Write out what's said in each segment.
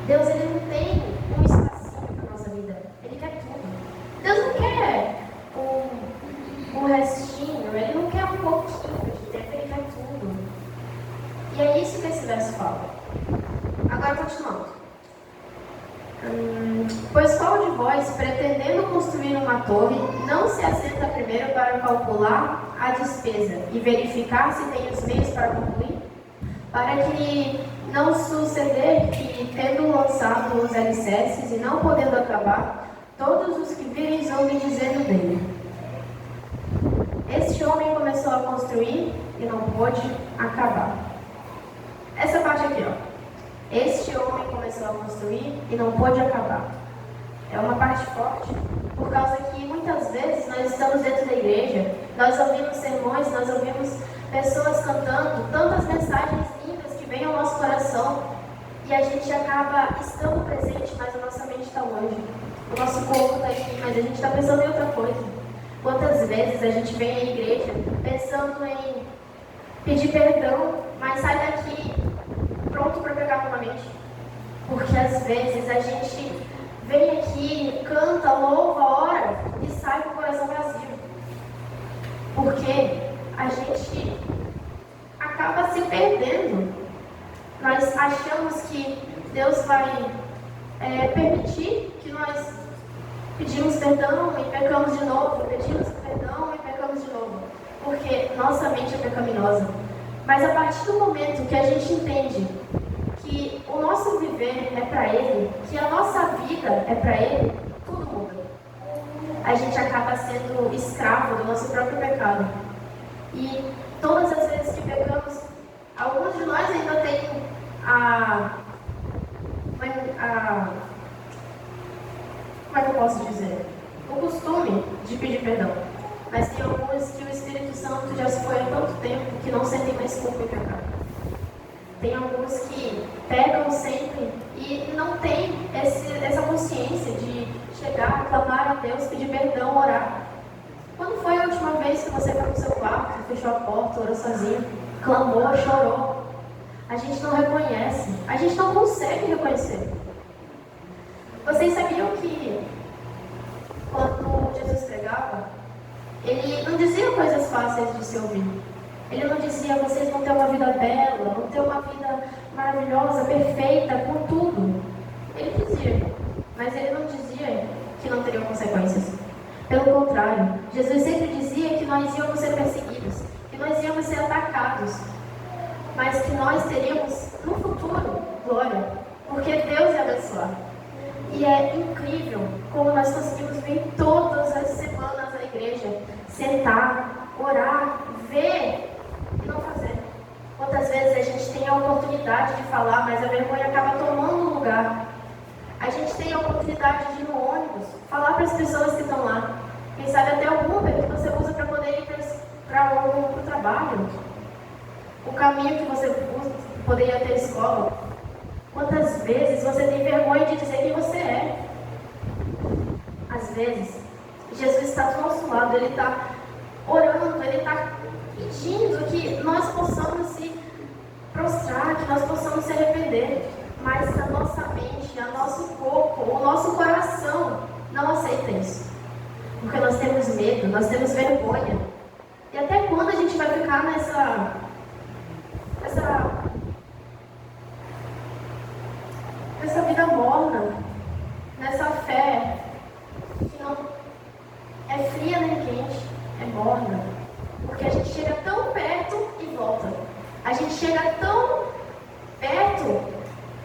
Deus, Ele não tem um espacinho para a nossa vida. Ele quer tudo. Deus não quer um restinho, Ele não quer um pouquinho de tempo, Ele quer tudo. E é isso que esse verso fala. Agora, continuando. Pois qual de vós, pretendendo construir uma torre, não se assenta primeiro para calcular a despesa e verificar se tem os meios para concluir? Para que não suceder que, tendo lançado os alicerces e não podendo acabar, todos os que virem zombem dizendo dele: este homem começou a construir e não pôde acabar. Essa parte aqui, ó. Este homem começou a construir e não pôde acabar. É uma parte forte, por causa que muitas vezes nós estamos dentro da igreja, nós ouvimos sermões, nós ouvimos pessoas cantando, tantas mensagens lindas que vêm ao nosso coração, e a gente acaba estando presente, mas a nossa mente está longe. O nosso corpo está aqui, mas a gente está pensando em outra coisa. Quantas vezes a gente vem à igreja pensando em pedir perdão, mas sai daqui pronto para pegar novamente? Porque às vezes a gente vem aqui, canta, louva, ora e sai com o coração vazio. Porque a gente acaba se perdendo. Nós achamos que Deus vai permitir que nós pedimos perdão e pecamos de novo, pedimos perdão e pecamos de novo, porque nossa mente é pecaminosa. Mas a partir do momento que a gente entende que o nosso viver é para Ele, que a nossa vida é para Ele, tudo muda. A gente acaba sendo escravo do nosso próprio pecado. E todas as vezes que pecamos, alguns de nós ainda têm como é que eu posso dizer? O costume de pedir perdão. Mas tem alguns que o Espírito Santo já se foi há tanto tempo que não sentem mais culpa e pecado. Tem alguns que pegam sempre e não têm essa consciência de chegar, clamar a Deus, pedir perdão, orar. Quando foi a última vez que você foi para o seu quarto, fechou a porta, orou sozinho, clamou, chorou? A gente não reconhece, a gente não consegue reconhecer. Vocês sabiam que quando Jesus pregava, Ele não dizia coisas fáceis de se ouvir. Ele não dizia: vocês vão ter uma vida bela, vão ter uma vida maravilhosa, perfeita, com tudo. Ele dizia, mas ele não dizia que não teriam consequências. Pelo contrário, Jesus sempre dizia que nós íamos ser perseguidos, que nós íamos ser atacados, mas que nós teríamos no futuro glória, porque Deus ia abençoar. E é incrível como nós conseguimos vir todas as semanas na igreja, sentar, orar, ver e não fazer. Quantas vezes a gente tem a oportunidade de falar, mas a vergonha acaba tomando lugar. A gente tem a oportunidade de ir no ônibus, falar para as pessoas que estão lá. Quem sabe até o Uber que você usa para poder ir para o trabalho. O caminho que você usa para poder ir até a escola. Quantas vezes você tem vergonha de dizer quem você é? Às vezes, Jesus está do nosso lado, Ele está orando, Ele está pedindo que nós possamos se prostrar, que nós possamos se arrepender. Mas a nossa mente, o nosso corpo, o nosso coração não aceita isso. Porque nós temos medo, nós temos vergonha. E até quando a gente vai ficar nessa vida morna, nessa fé que não é fria nem quente, é morna? Porque a gente chega tão perto e volta. A gente chega tão perto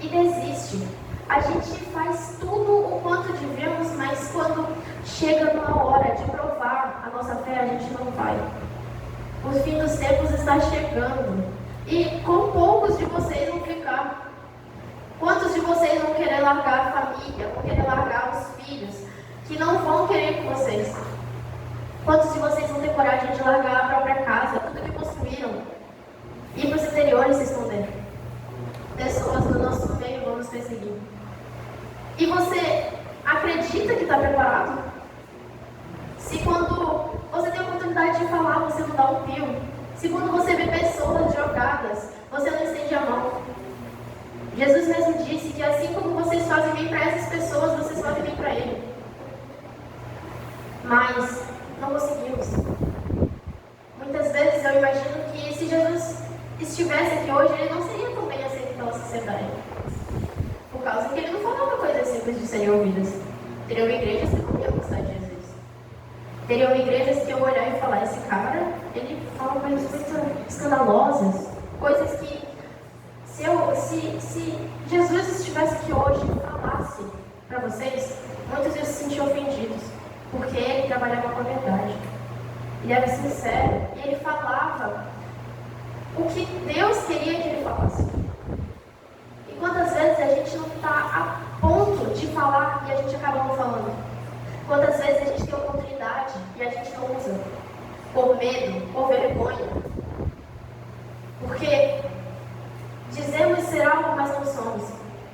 e desiste. A gente faz tudo o quanto devemos, mas quando chega na hora de provar a nossa fé, a gente não vai. O fim dos tempos está chegando. E com poucos de vocês vão ficar. Quantos de vocês vão querer largar a família, vão querer largar os filhos, que não vão querer com vocês? Quantos de vocês vão ter coragem de largar a própria casa, tudo que construíram, ir para os exteriores se esconder? Pessoas do nosso meio vão nos perseguir. E você acredita que está preparado? Se quando você tem a oportunidade de falar, você não dá um pio. Se quando você vê pessoas jogadas, você não estende a mão. Jesus mesmo disse que assim como você mas não conseguimos. Muitas vezes eu imagino que se Jesus estivesse aqui hoje, ele não seria tão bem aceito pela sociedade. Por causa que ele não falava coisas simples de serem ouvidas. Teriam igrejas que não iam gostar de Jesus. Teriam igrejas que iam olhar e falar, esse cara, ele fala coisas muito escandalosas, coisas que se Jesus estivesse aqui hoje e falasse para vocês, muitos iam se sentir ofendidos, porque ele trabalhava com a verdade. Ele era sincero e ele falava o que Deus queria que ele falasse. E quantas vezes a gente não está a ponto de falar e a gente acaba não falando? Quantas vezes a gente tem oportunidade e a gente não usa? Por medo, por vergonha. Porque dizemos ser algo, mas não somos.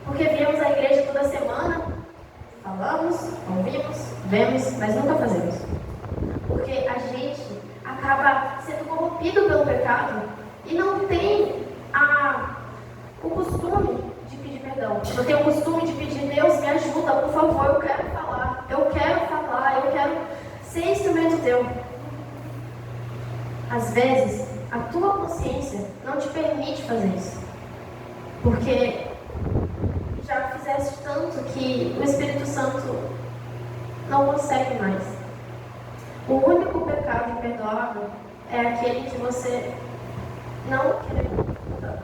Porque viemos à igreja toda semana, falamos, ouvimos, vemos, mas nunca fazemos. Porque a gente acaba sendo corrompido pelo pecado e não tem o costume de pedir perdão. Não tem o costume de pedir, Deus, me ajuda, por favor, eu quero falar, eu quero ser instrumento teu. Às vezes, a tua consciência não te permite fazer isso. Porque já fizeste tanto que o Espírito Santo não consegue mais. O único pecado imperdoável é aquele que você não quer mudar.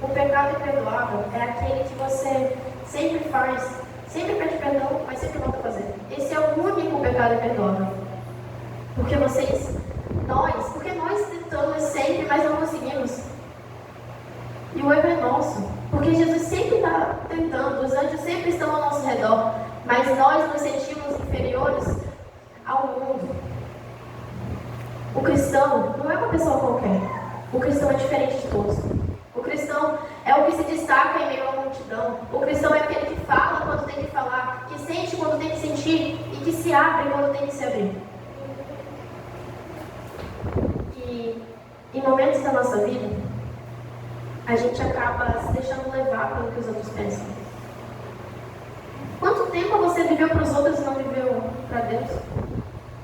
O pecado imperdoável é aquele que você sempre faz, sempre pede perdão, mas sempre volta a fazer. Esse é o único pecado imperdoável. Porque nós tentamos sempre, mas não conseguimos. E o erro é nosso. Porque Jesus sempre está tentando, os anjos sempre estão ao nosso redor, mas nós nos sentimos inferiores ao mundo. O cristão não é uma pessoa qualquer. O cristão é diferente de todos. O cristão é o que se destaca em meio à multidão. O cristão é aquele que fala quando tem que falar, que sente quando tem que sentir e que se abre quando tem que se abrir. E em momentos da nossa vida, a gente acaba se deixando levar pelo que os outros pensam. Quanto tempo você viveu para os outros e não viveu para Deus?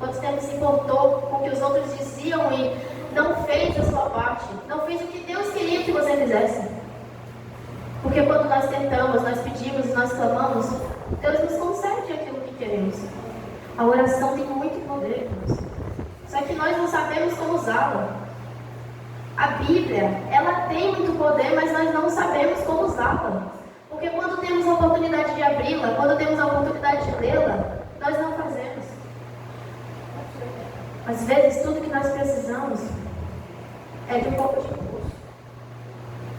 Quanto tempo se importou com o que os outros diziam e não fez a sua parte? Não fez o que Deus queria que você fizesse? Porque quando nós tentamos, nós pedimos e nós clamamos, Deus nos concede aquilo que queremos. A oração tem muito poder, irmãos. Só que nós não sabemos como usá-la. A Bíblia, ela tem muito poder, mas nós não sabemos como usá-la. Porque quando temos a oportunidade de abri-la, quando temos a oportunidade de lê-la, nós não fazemos. Às vezes, tudo que nós precisamos é de um pouco de impulso.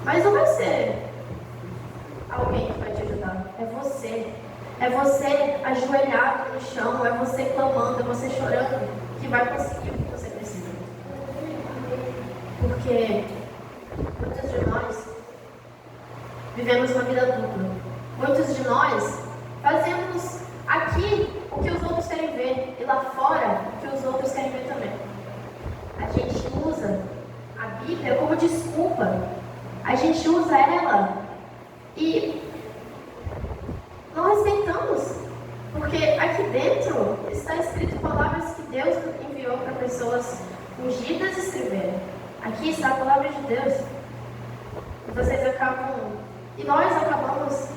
Mas não vai ser alguém que vai te ajudar. É você. É você ajoelhado no chão, é você clamando, é você chorando, que vai conseguir o que você precisa. Porque muitos de nós vivemos uma vida dupla. Muitos de nós fazemos aqui o que os outros querem ver e lá fora o que os outros querem ver também. A gente usa a Bíblia como desculpa. A gente usa ela e não respeitamos. Porque aqui dentro está escrito palavras que Deus enviou para pessoas ungidas escreverem. Aqui está a palavra de Deus. E nós acabamos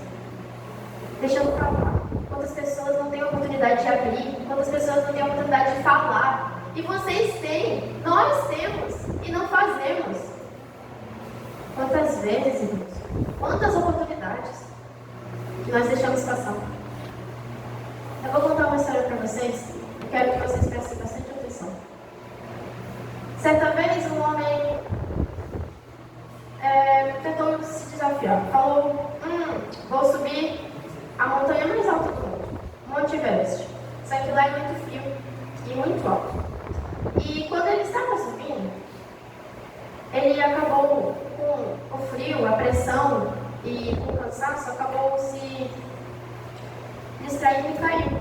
deixando para lá. Quantas pessoas não têm a oportunidade de abrir, quantas pessoas não têm a oportunidade de falar. E vocês têm, nós temos, e não fazemos. Quantas vezes, irmãos, quantas oportunidades que nós deixamos passar. Eu vou contar uma história para vocês, eu quero que vocês prestem bastante atenção. Certa vez um homem tentou se desafiar. Falou, vou subir a montanha mais alta do mundo, Monte Everest. Só que lá é muito frio e muito alto. E quando ele estava subindo, ele acabou com o frio, a pressão e com o cansaço, acabou se distraindo e caiu.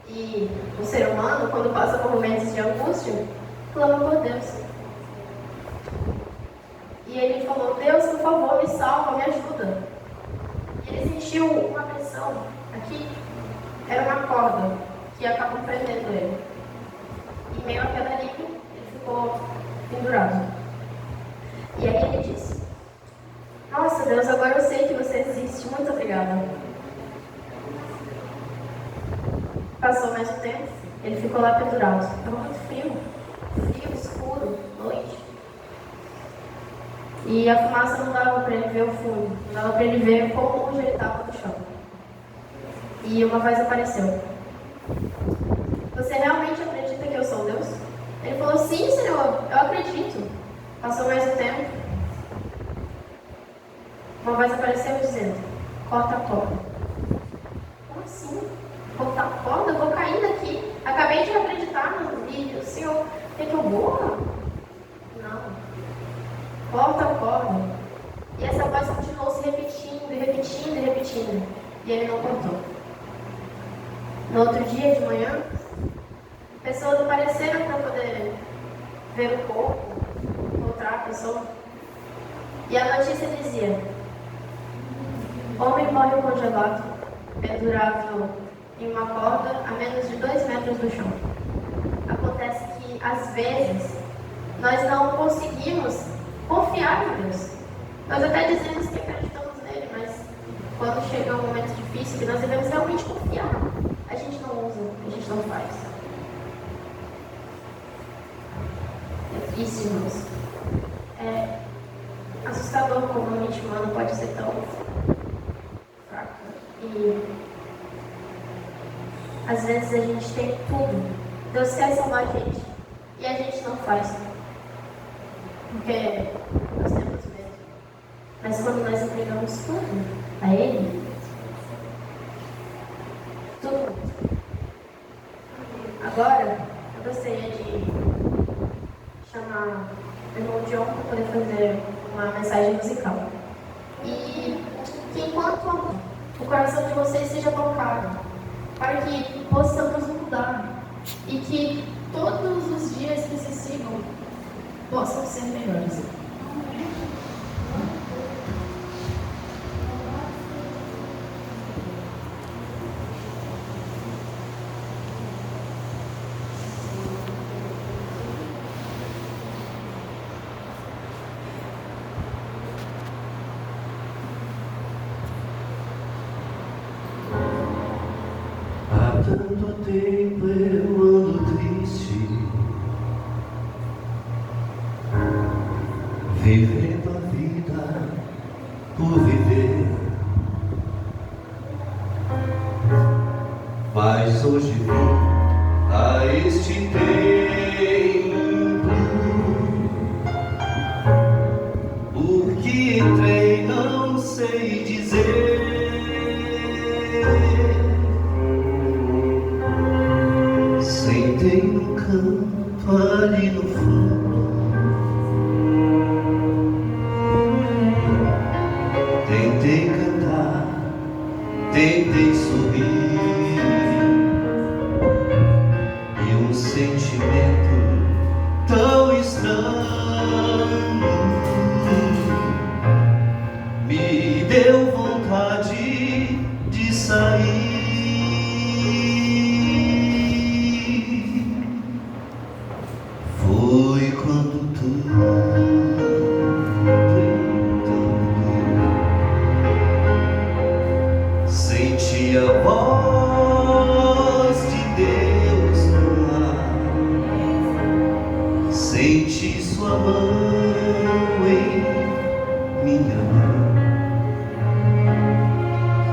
E o ser humano, quando passa por momentos de angústia, clama por Deus. E ele falou, Deus, por favor, me salva, me ajuda. E ele sentiu uma pressão aqui, era uma corda que acabou prendendo ele. Em meio àquela liga, ele ficou pendurado. E aí ele disse: nossa, Deus, agora eu sei que você existe. Muito obrigada. Passou mais um tempo, ele ficou lá pendurado. Estava muito frio, escuro, noite. E a fumaça não dava para ele ver o fundo, não dava para ele ver quão longe ele estava do chão. E uma voz apareceu: você realmente acredita que eu sou Deus? Ele falou: sim, Senhor, eu acredito. Passou mais um tempo. Uma voz apareceu dizendo: corta a corda. Como assim? Cortar a corda? Eu vou cair daqui. Acabei de acreditar no vídeo. Senhor, quer que eu morra? Não. Corta a corda. E essa voz continuou se repetindo, e repetindo, e repetindo. E ele não cortou. No outro dia de manhã, pessoas apareceram para poder ver o corpo, encontrar a pessoa. E a notícia dizia: homem morre congelado, pendurado em uma corda a menos de 2 metros do chão. Acontece que, às vezes, nós não conseguimos confiar em Deus. Nós até dizemos que acreditamos nele, mas quando chega um momento difícil que nós devemos realmente confiar, a gente não usa, a gente não faz. É triste, irmãos. É assustador como a mente humana pode ser tão fraca. E às vezes a gente tem tudo. Deus quer salvar a gente e a gente não faz. Porque nós temos medo. Mas quando nós entregamos tudo a Ele, tudo. Agora, eu gostaria de chamar o irmão John para poder fazer uma mensagem musical. E que enquanto o coração de vocês seja tocado, para que possamos mudar e que todos os dias que se sigam possam ser melhores. Há tanto tempo eu ando triste, vivendo a vida por viver. Mas hoje vim a este templo, porque entrei não sei dizer. Sentei no canto ali no fundo, tentei cantar, tentei sorrir, e um sentimento tão estranho me deu vontade de sair. Foi quando tudo senti a voz de Deus no ar, senti sua mão em minha mão,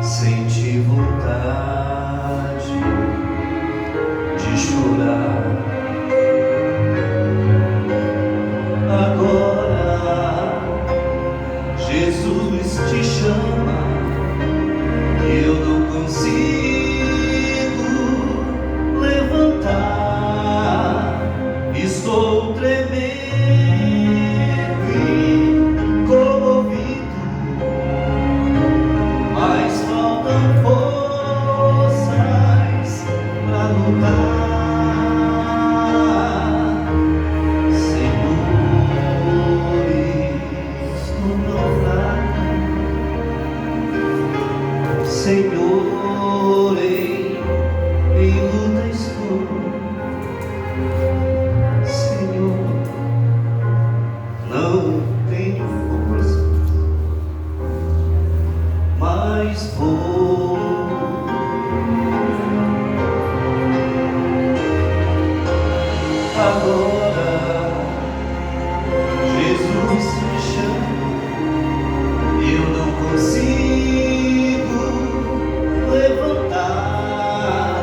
senti vontade de chorar. Agora Jesus te chama, eu não consigo levantar, estou tremendo e comovido, mas faltam forças para lutar. Senhor, em luta mas vou. Agora Jesus me chama, eu não consigo levantar,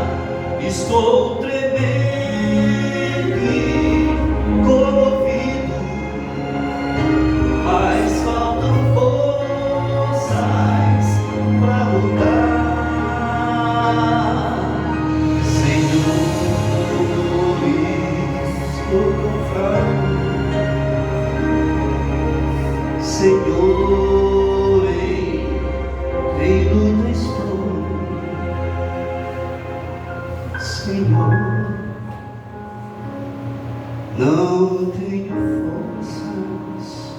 estou tremendo e comovido, mas faltam forças para lutar. Senhor, estou tão fraco. Senhor, em luta estou. Senhor, não tenho forças,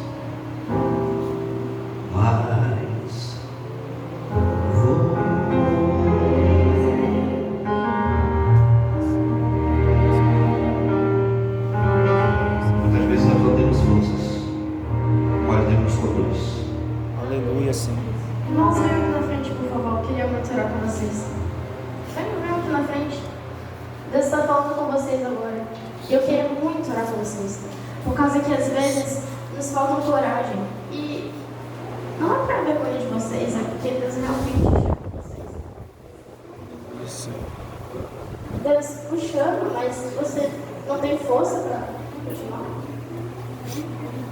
mas vou. Muitas vezes nós não temos forças, mas temos condutos. Aleluia, Senhor. Irmãos, venham aqui na frente, por favor. Eu queria muito orar com vocês. Venham aqui na frente. Deus está falando com vocês agora. E eu queria muito orar com vocês. Por causa que às vezes nos falta coragem. E não é para vergonha de vocês, é porque Deus realmente chama vocês. Deus o chama, mas você não tem força para continuar.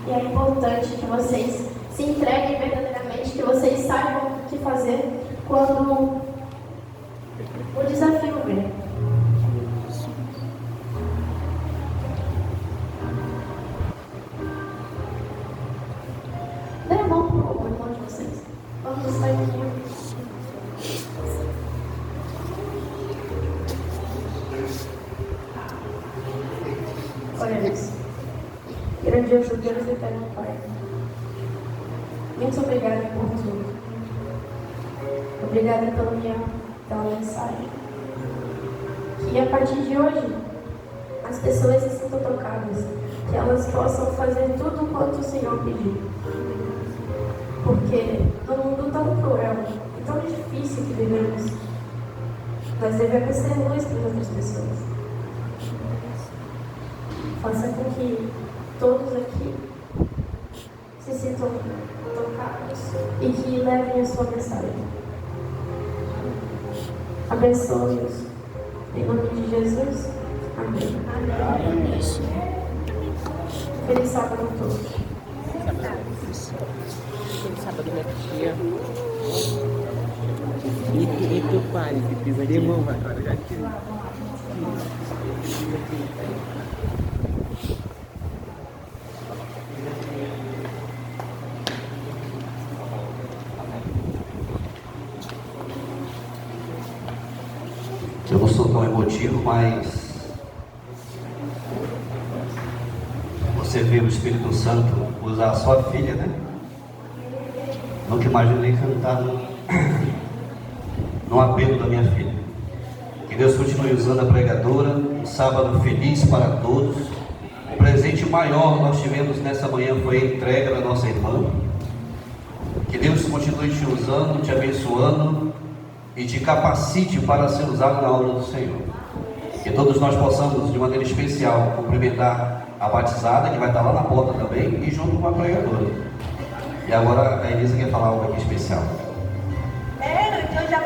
E é importante que vocês se entreguem verdadeiramente, que vocês saibam o que fazer quando o desafio vem. Dê a mão para o irmão de vocês. Vamos sair aqui. Olha isso. Grandioso Deus e eterno Pai. Muito obrigada por tudo. Obrigada pela mensagem. Que a partir de hoje as pessoas se sintam tocadas. Que elas possam fazer tudo quanto o Senhor pediu. Porque no mundo tão cruel e tão difícil que vivemos, nós devemos ser luz para as outras pessoas. Faça com que todos aqui se sintam tocados e que levem a sua mensagem. Abençoe-os. Em nome de Jesus. Amém. Amém. Feliz sábado a todos. Sábado, minha tia. E tu, pai, que pisa de mão, agora já te. Eu não sou tão emotivo, mas você vê o Espírito Santo usar a sua filha, né? Nunca imaginei cantar no apelo da minha filha. Que Deus continue usando a pregadora. Um sábado feliz para todos. O presente maior nós tivemos nessa manhã foi a entrega da nossa irmã. Que Deus continue te usando, te abençoando e te capacite para ser usado na obra do Senhor. Que todos nós possamos, de maneira especial, cumprimentar a batizada, que vai estar lá na porta também, e junto com a pregadora. E agora a Elisa quer falar algo aqui especial. Então já